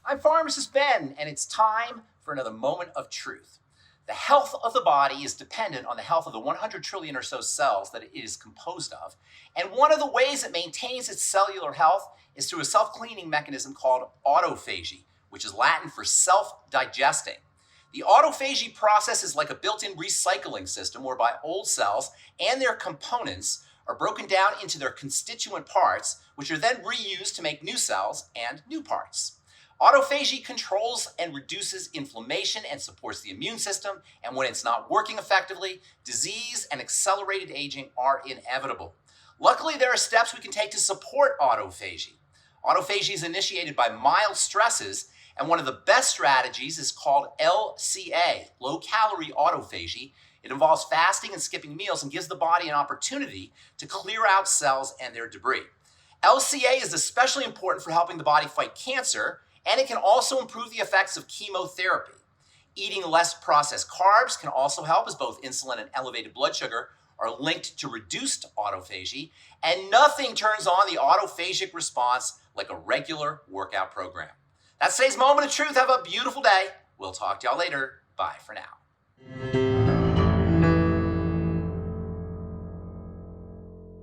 I'm Pharmacist Ben, and it's time for another moment of truth. The health of the body is dependent on the health of the 100 trillion or so cells that it is composed of, and one of the ways it maintains its cellular health is through a self-cleaning mechanism called autophagy, which is Latin for self-digesting. The autophagy process is like a built-in recycling system whereby old cells and their components are broken down into their constituent parts, which are then reused to make new cells and new parts. Autophagy controls and reduces inflammation and supports the immune system, and when it's not working effectively, disease and accelerated aging are inevitable. Luckily, there are steps we can take to support autophagy. Autophagy is initiated by mild stresses, and one of the best strategies is called LCA, low-calorie autophagy. It involves fasting and skipping meals and gives the body an opportunity to clear out cells and their debris. LCA is especially important for helping the body fight cancer, and it can also improve the effects of chemotherapy. Eating less processed carbs can also help, as both insulin and elevated blood sugar are linked to reduced autophagy, and nothing turns on the autophagic response like a regular workout program. That's today's moment of truth. Have a beautiful day. We'll talk to y'all later. Bye for now.